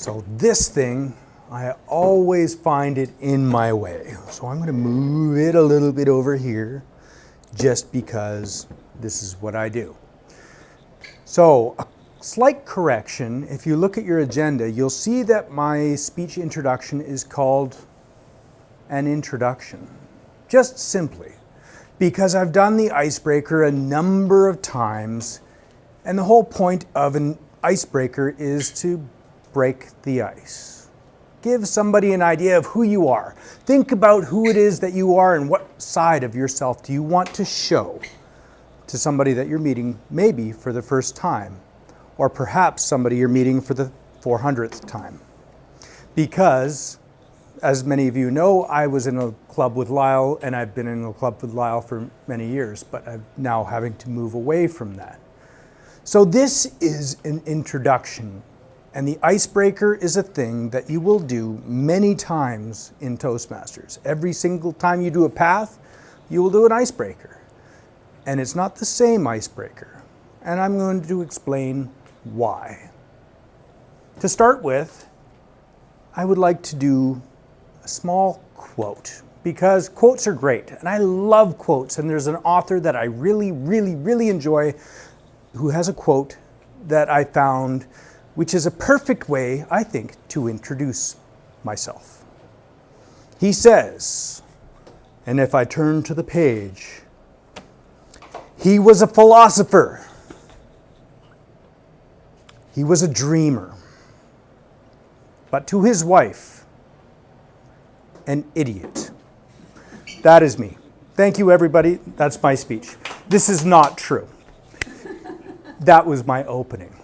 So this thing, I always find it in my way. So I'm going to move it a little bit over here just because this is what I do. So a slight correction, if you look at your agenda, you'll see that my speech introduction is called an introduction. Just simply because I've done the icebreaker a number of times, and the whole point of an icebreaker is to break the ice. Give somebody an idea of who you are. Think about who it is that you are and what side of yourself do you want to show to somebody that you're meeting maybe for the first time, or perhaps somebody you're meeting for the 400th time. Because, as many of you know, I was in a club with Lyle, and I've been in a club with Lyle for many years, but I'm now having to move away from that. So this is an introduction, and the icebreaker is a thing that you will do many times in Toastmasters. Every single time you do a path, you will do an icebreaker. And it's not the same icebreaker, and I'm going to explain why. To start with, I would like to do a small quote, because quotes are great, and I love quotes, and there's an author that I really enjoy who has a quote that I found, which is a perfect way, I think, to introduce myself. He says, and if I turn to the page, he was a philosopher. He was a dreamer. But to his wife, an idiot. That is me. Thank you, everybody. That's my speech. This is not true. That was my opening.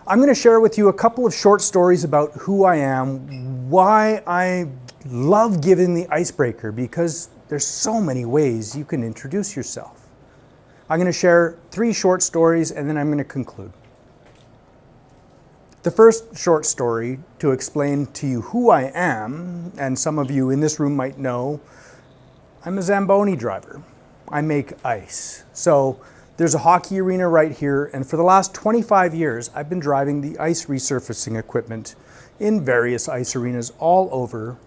I'm going to share with you a couple of short stories about who I am, why I love giving the icebreaker, because there's so many ways you can introduce yourself. I'm going to share 3 short stories, and then I'm going to conclude. The first short story, to explain to you who I am, and some of you in this room might know, I'm a Zamboni driver. I make ice. So there's a hockey arena right here, and for the last 25 years, I've been driving the ice resurfacing equipment in various ice arenas all over,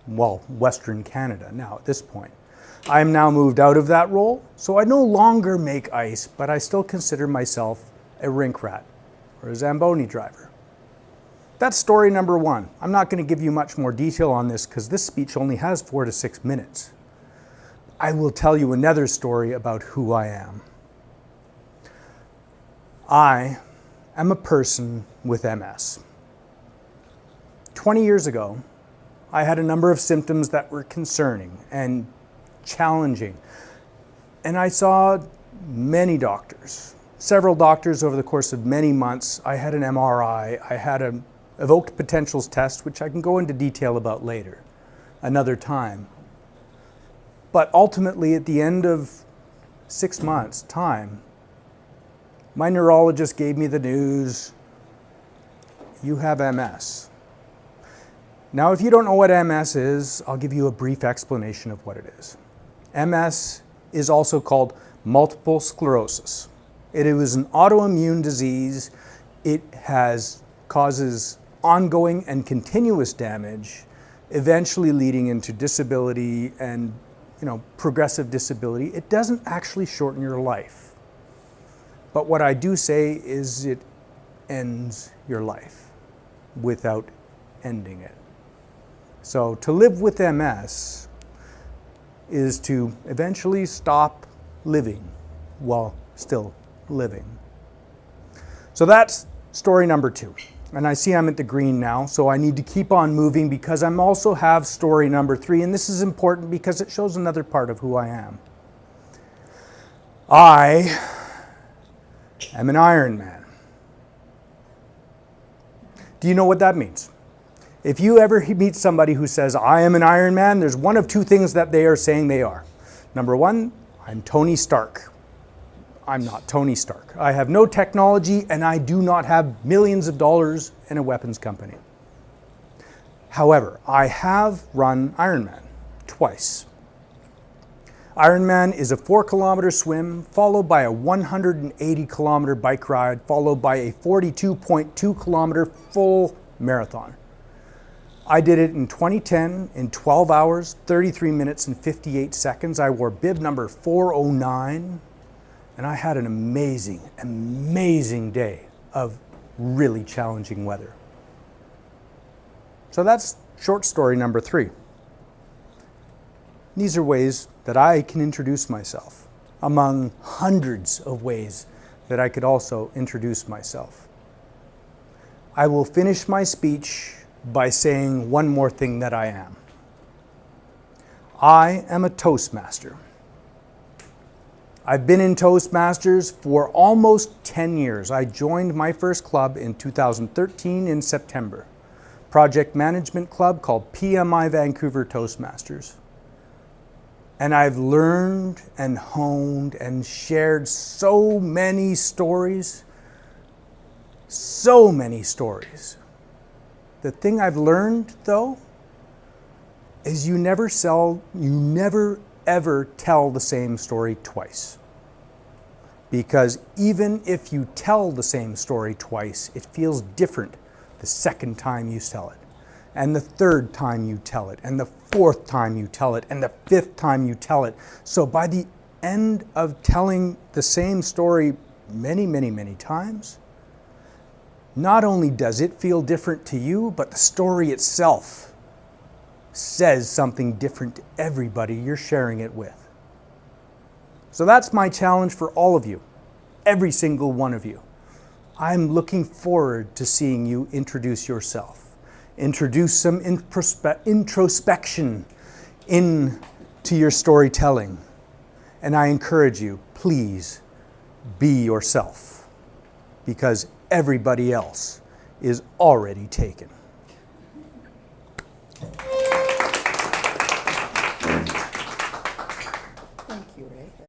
well, Western Canada now at this point. I am now moved out of that role, so I no longer make ice, but I still consider myself a rink rat or a Zamboni driver. That's story number 1. I'm not going to give you much more detail on this because this speech only has 4 to 6 minutes. I will tell you another story about who I am. I am a person with MS. 20 years ago, I had a number of symptoms that were concerning and challenging. And I saw many doctors, several doctors over the course of many months. I had an MRI, I had an evoked potentials test, which I can go into detail about later, another time. But ultimately, at the end of 6 months' time, my neurologist gave me the news, you have MS. Now, if you don't know what MS is, I'll give you a brief explanation of what it is. MS is also called multiple sclerosis. It is an autoimmune disease. It causes ongoing and continuous damage, eventually leading into disability and progressive disability. It doesn't actually shorten your life. But what I do say is it ends your life without ending it. So to live with MS is to eventually stop living while still living. So that's story number 2. And I see I'm at the green now, so I need to keep on moving because I also have story number 3, and this is important because it shows another part of who I am. I am an Iron Man. Do you know what that means? If you ever meet somebody who says, I am an Iron Man, there's one of 2 things that they are saying they are. Number 1, I'm Tony Stark. I'm not Tony Stark. I have no technology, and I do not have millions of dollars in a weapons company. However, I have run Ironman twice. Ironman is a 4-kilometer swim, followed by a 180-kilometer bike ride, followed by a 42.2-kilometer full marathon. I did it in 2010 in 12 hours, 33 minutes, and 58 seconds. I wore bib number 409, and I had an amazing, amazing day of really challenging weather. So that's short story number 3. These are ways that I can introduce myself, among hundreds of ways that I could also introduce myself. I will finish my speech by saying one more thing that I am. I am a Toastmaster. I've been in Toastmasters for almost 10 years. I joined my first club in 2013 in September, project management club called PMI Vancouver Toastmasters. And I've learned and honed and shared so many stories. So many stories. The thing I've learned, though, is you never ever tell the same story twice. Because even if you tell the same story twice, it feels different the second time you tell it, and the third time you tell it, and the fourth time you tell it, and the fifth time you tell it. So by the end of telling the same story many, many, many times, not only does it feel different to you, but the story itself says something different to everybody you're sharing it with. So that's my challenge for all of you, every single one of you. I'm looking forward to seeing you introduce yourself. Introduce some introspection into your storytelling. And I encourage you, please be yourself, because everybody else is already taken.